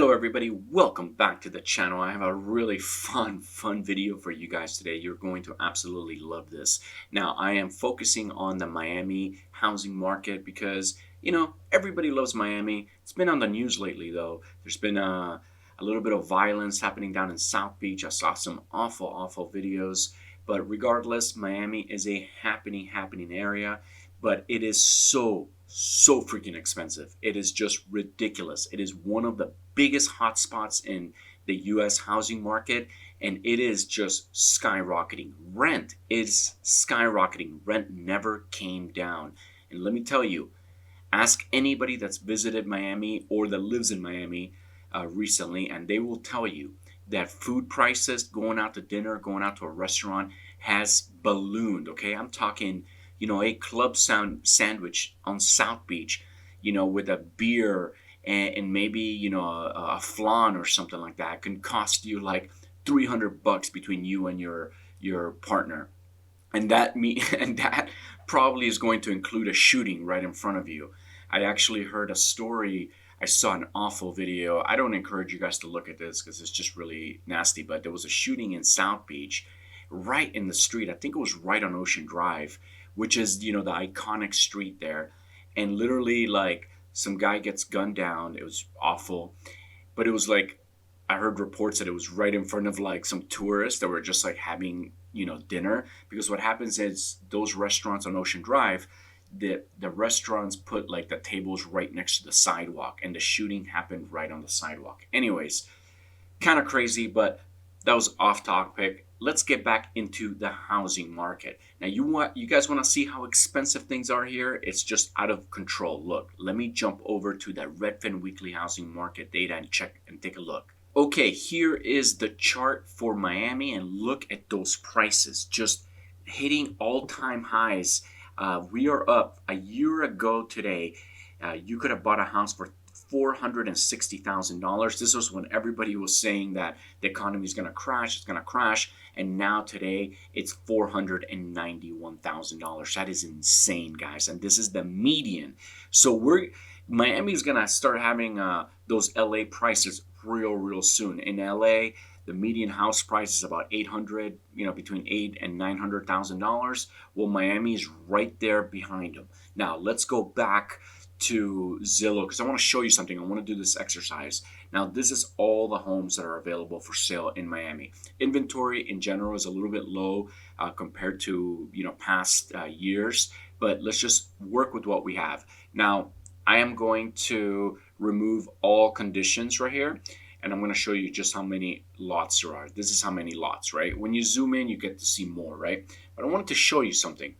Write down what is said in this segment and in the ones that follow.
Hello everybody, welcome back to the channel. I have a really fun video for you guys today. You're going to absolutely love this. Now, I am focusing on the Miami housing market because, everybody loves Miami. It's been on the news lately though. There's been a little bit of violence happening down in South Beach. I saw some awful videos. But regardless, Miami is a happening area, but it is so freaking expensive. It is just ridiculous. It is one of the biggest hotspots in the US housing market, and it is just skyrocketing. Rent is skyrocketing. Rent never came down. And let me tell you, ask anybody that's visited Miami or that lives in Miami recently, and they will tell you that food prices, going out to dinner, going out to a restaurant, has ballooned. Okay, I'm talking, a club sandwich on South Beach, with a beer and maybe, a flan or something like that can cost you like $300 between you and your partner. And and that probably is going to include a shooting right in front of you. I actually heard a story. I saw an awful video. I don't encourage you guys to look at this because it's just really nasty, but there was a shooting in South Beach right in the street. I think it was right on Ocean Drive, which is, the iconic street there. And literally, like, some guy gets gunned down. It was awful. But it was like, I heard reports that it was right in front of like some tourists that were just like having, dinner. Because what happens is those restaurants on Ocean Drive, the restaurants put like the tables right next to the sidewalk, and the shooting happened right on the sidewalk. Anyways, kind of crazy, but that was off topic. Let's get back into the housing market. Now, you guys want to see how expensive things are here? It's just out of control. Look, let me jump over to the Redfin weekly housing market data and check and take a look. Okay, here is the chart for Miami, and look at those prices just hitting all-time highs. We are up a year ago today. You could have bought a house for $460,000. This was when everybody was saying that the economy is going to crash, it's going to crash. And now today it's $491,000. That is insane, guys. And this is the median. So Miami is going to start having those LA prices real soon. In LA, the median house price is about $800, between $800,000 and $900,000. Well, Miami is right there behind them. Now let's go back to Zillow because I want to show you something. I want to do this exercise. Now, this is all the homes that are available for sale in Miami. Inventory in general is a little bit low compared to past years, but let's just work with what we have. Now, I am going to remove all conditions right here, and I'm going to show you just how many lots there are. This is how many lots, right? When you zoom in, you get to see more, right? But I wanted to show you something.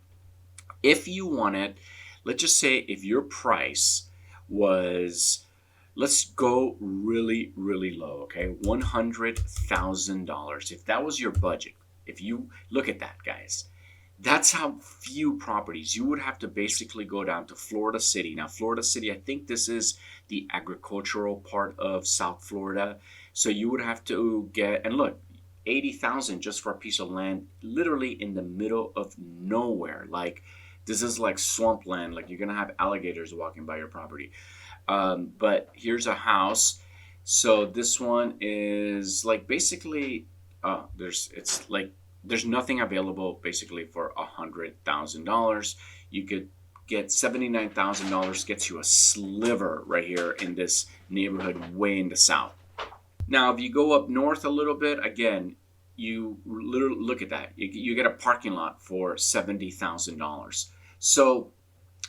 If you wanted, let's just say if your price was, let's go really low, okay? $100,000. If that was your budget, if you look at that, guys, that's how few properties. You would have to basically go down to Florida City. Now, Florida City, I think this is the agricultural part of South Florida. So you would have to get, and look, 80,000 just for a piece of land, literally in the middle of nowhere. Like, this is like swampland. Like, you're gonna have alligators walking by your property. But here's a house. So this one is like basically, there's nothing available basically for $100,000. You could get $79,000, gets you a sliver right here in this neighborhood way in the south. Now, if you go up north a little bit, again, you literally look at that. You get a parking lot for $70,000. So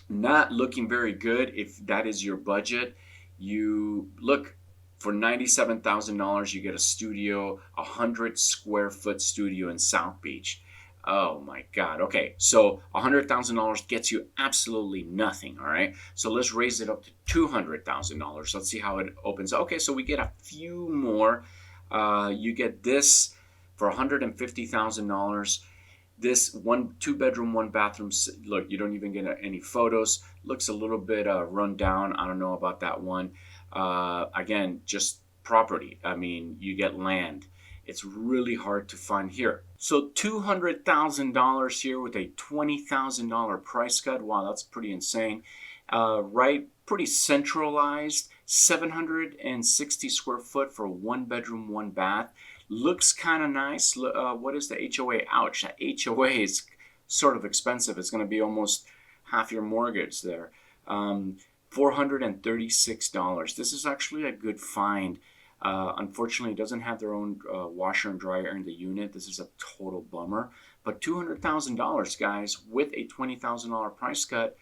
not looking very good if that is your budget. You look for $97,000, you get a studio, 100 square foot studio in South Beach. Oh my God. Okay, so $100,000 gets you absolutely nothing. All right, so let's raise it up to $200,000. Let's see how it opens. Okay, so we get a few more. You get this for $150,000. This 2-bedroom, 1-bathroom. Look, you don't even get any photos. Looks a little bit run down. I don't know about that one. Again, just property. I mean, you get land. It's really hard to find here. So $200,000 here with a $20,000 price cut. Wow, that's pretty insane. Right? Pretty centralized. 760 square foot for 1 bedroom, 1 bath. Looks kind of nice. What is the HOA? Ouch, that HOA is sort of expensive. It's going to be almost half your mortgage there. $436. This is actually a good find. Unfortunately, it doesn't have their own washer and dryer in the unit. This is a total bummer. But $200,000, guys, with a $20,000 price cut,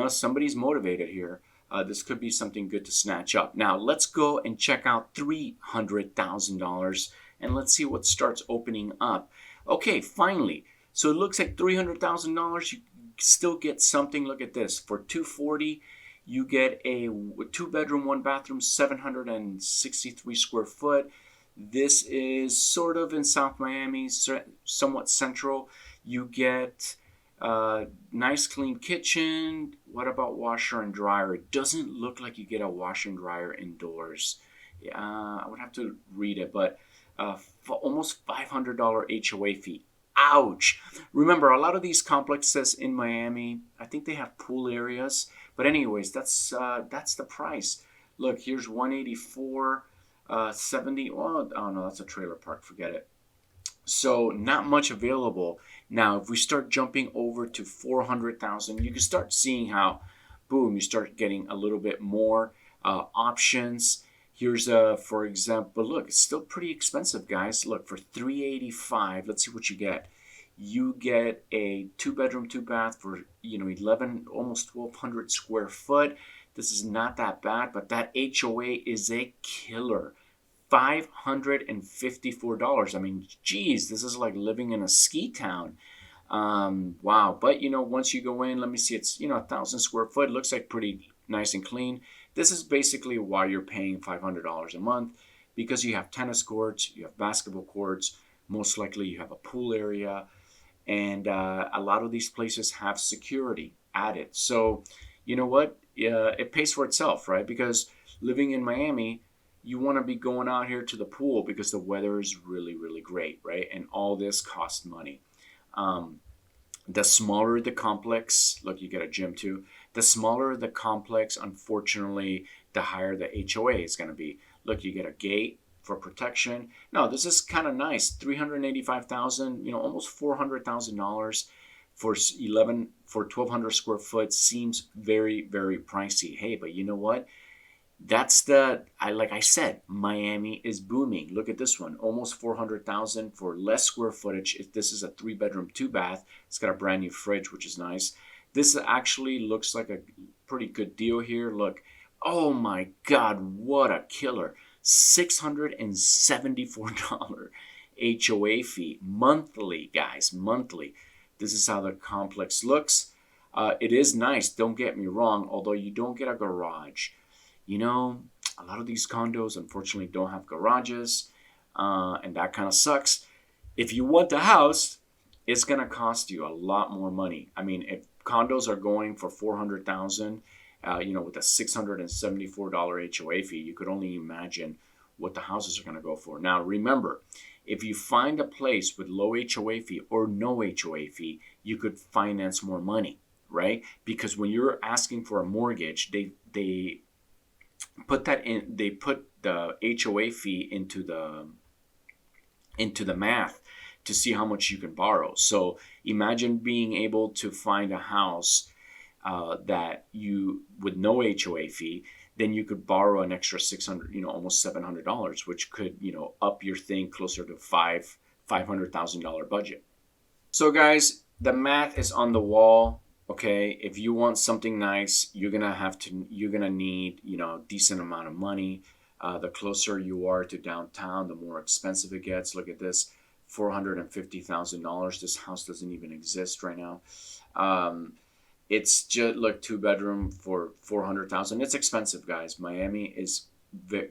somebody's motivated here. This could be something good to snatch up. Now, let's go and check out $300,000 and let's see what starts opening up. Okay, finally. So it looks like $300,000. You still get something. Look at this. For $240,000, you get a 2 bedroom, 1 bathroom, 763 square foot. This is sort of in South Miami, somewhat central. You get nice clean kitchen. What about washer and dryer? It doesn't look like you get a washer and dryer indoors. I would have to read it, but for almost $500 HOA fee. Ouch. Remember, a lot of these complexes in Miami, I think they have pool areas. But anyways, that's the price. Look, here's 184, 70. Oh no, that's a trailer park. Forget it. So not much available. Now, if we start jumping over to 400,000, you can start seeing how, boom, you start getting a little bit more options. Here's for example, look, it's still pretty expensive, guys. Look, for 385, let's see what you get. You get a 2 bedroom, 2 bath for 11, almost 1,200 square foot. This is not that bad, but that HOA is a killer. $554. I mean, geez, this is like living in a ski town. Wow. But once you go in, let me see, it's 1,000 square foot. Looks like pretty nice and clean. This is basically why you're paying $500 a month, because you have tennis courts, you have basketball courts, most likely you have a pool area, and a lot of these places have security added. So you know what? It pays for itself, right? Because living in Miami, you want to be going out here to the pool because the weather is really, really great, right? And all this costs money. The smaller the complex, look, you get a gym too. The smaller the complex, unfortunately, the higher the HOA is going to be. Look, you get a gate for protection. No, this is kind of nice. $385,000, almost $400,000 for 1,200 square foot seems very, very pricey. Hey, but you know what? Like I said, Miami is booming. Look at this one, almost 400,000 for less square footage. If this is a 3 bedroom, 2 bath, it's got a brand new fridge, which is nice. This actually looks like a pretty good deal here. Look, oh my God, what a killer. $674 HOA fee monthly, guys, monthly. This is how the complex looks. It is nice, don't get me wrong, although you don't get a garage. A lot of these condos, unfortunately, don't have garages, and that kind of sucks. If you want the house, it's going to cost you a lot more money. I mean, if condos are going for $400,000, with a $674 HOA fee, you could only imagine what the houses are going to go for. Now, remember, if you find a place with low HOA fee or no HOA fee, you could finance more money, right? Because when you're asking for a mortgage, they put that in. They put the HOA fee into the math to see how much you can borrow. So imagine being able to find a house that you with no HOA fee, then you could borrow an extra $600, almost $700, which could up your thing closer to $500,000 budget. So guys, the math is on the wall. Okay, if you want something nice, you're gonna need a decent amount of money. The closer you are to downtown, the more expensive it gets. Look at this, $450,000. This house doesn't even exist right now. It's just like 2 bedroom for $400,000. It's expensive, guys. Miami is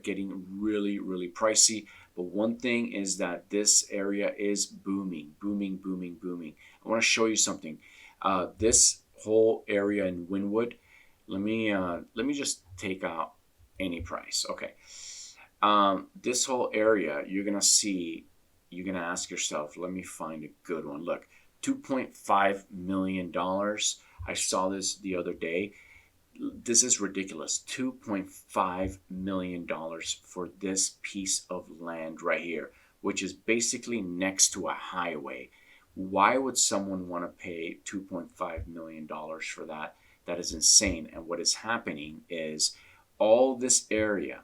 getting really, really pricey. But one thing is that this area is booming, booming, booming, booming. I want to show you something. This whole area in Wynwood. Let me just take out any price. Okay. This whole area, you're gonna ask yourself, let me find a good one. Look, $2.5 million. I saw this the other day. This is ridiculous. $2.5 million for this piece of land right here, which is basically next to a highway. Why would someone want to pay $2.5 million for that? That is insane. And what is happening is all this area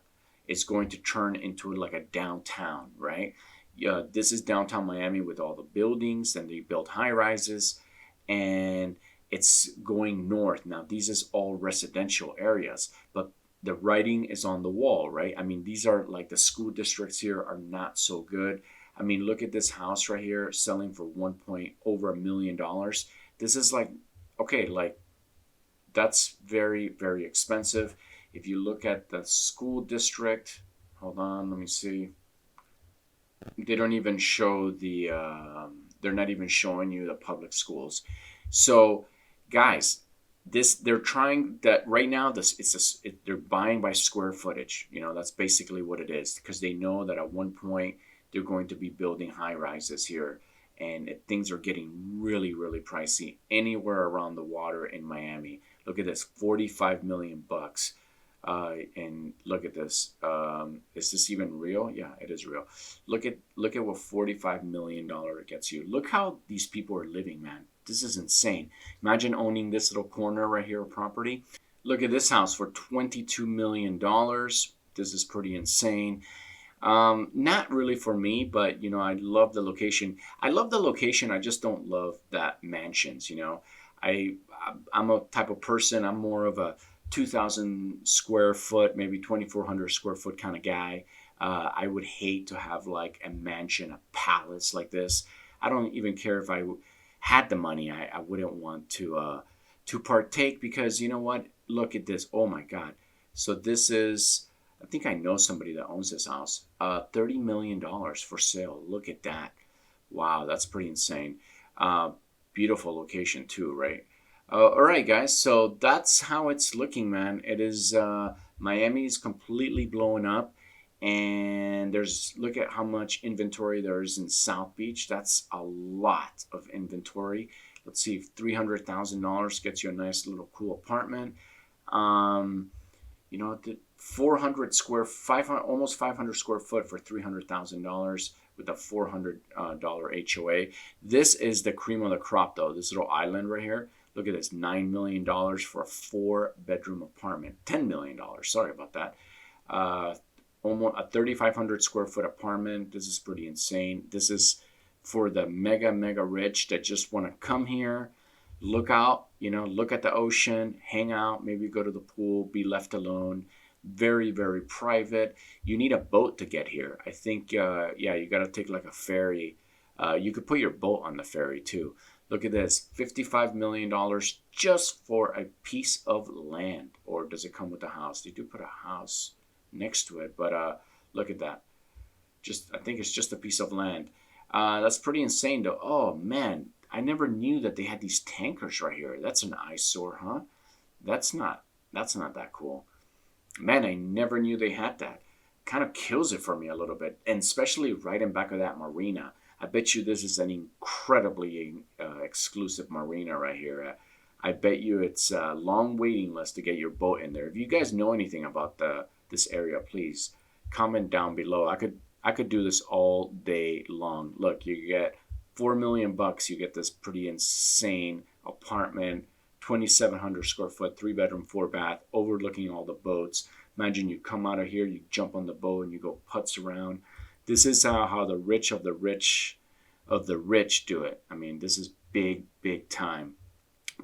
is going to turn into like a downtown, right? Yeah, this is downtown Miami with all the buildings, and they build high rises, and it's going north. Now, these is all residential areas, but the writing is on the wall, right? I mean, these are like the school districts here are not so good. I mean, look at this house right here selling for over $1 million. This is like, okay, like that's very, very expensive. If you look at the school district, hold on, let me see. They don't even show they're not even showing you the public schools. So, guys, they're trying that right now. They're buying by square footage. That's basically what it is, because they know that at one point they're going to be building high rises here, and things are getting really, really pricey anywhere around the water in Miami. Look at this, 45 million bucks. And look at this. Is this even real? Yeah, it is real. Look at what $45 million gets you. Look how these people are living, man. This is insane. Imagine owning this little corner right here of property. Look at this house for $22 million. This is pretty insane. Not really for me, but I love the location. I love the location. I just don't love that mansions. I'm a type of person. I'm more of a 2,000 square foot, maybe 2,400 square foot kind of guy. I would hate to have like a mansion, a palace like this. I don't even care if I had the money. I wouldn't want to partake, because you know what? Look at this. Oh my God. So this is, I think I know somebody that owns this house. $30 million for sale. Look at that. Wow, that's pretty insane. Beautiful location too, right? All right, guys. So that's how it's looking, man. It is Miami is completely blowing up, and look at how much inventory there is in South Beach. That's a lot of inventory. Let's see if $300,000 gets you a nice little cool apartment. The 500 almost 500 square foot for $300,000 with a $400 HOA. This is the cream of the crop, though. This little island right here. Look at this, $9 million for a 4-bedroom apartment. $10 million, sorry about that. Almost a 3,500 square foot apartment. This is pretty insane. This is for the mega, mega rich that just want to come here, look out, look at the ocean, hang out, maybe go to the pool, be left alone. Very, very private. You need a boat to get here. I think, you got to take like a ferry. You could put your boat on the ferry too. Look at this, $55 million just for a piece of land. Or does it come with a house? They do put a house next to it, but look at that. I think it's just a piece of land. That's pretty insane though. Oh man, I never knew that they had these tankers right here. That's an eyesore, huh? That's not that cool. Man, I never knew they had that. Kind of kills it for me a little bit, and especially right in back of that marina. I bet you this is an incredibly exclusive marina right here. I bet you it's a long waiting list to get your boat in there. If you guys know anything about this area, please comment down below. I could do this all day long. Look, you get $4 million. You get this pretty insane apartment, 2,700 square foot, 3-bedroom, 4-bath, overlooking all the boats. Imagine you come out of here, you jump on the boat, and you go putz around. This is how the rich of the rich do it. I mean, this is big, big time,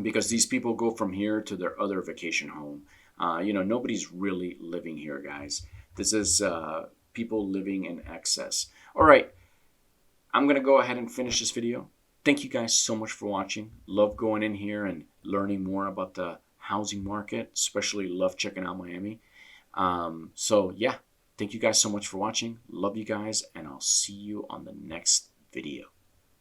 because these people go from here to their other vacation home. Nobody's really living here, guys. This is people living in excess. All right, I'm going to go ahead and finish this video. Thank you guys so much for watching. Love going in here and learning more about the housing market, especially love checking out Miami. Thank you guys so much for watching. Love you guys, and I'll see you on the next video.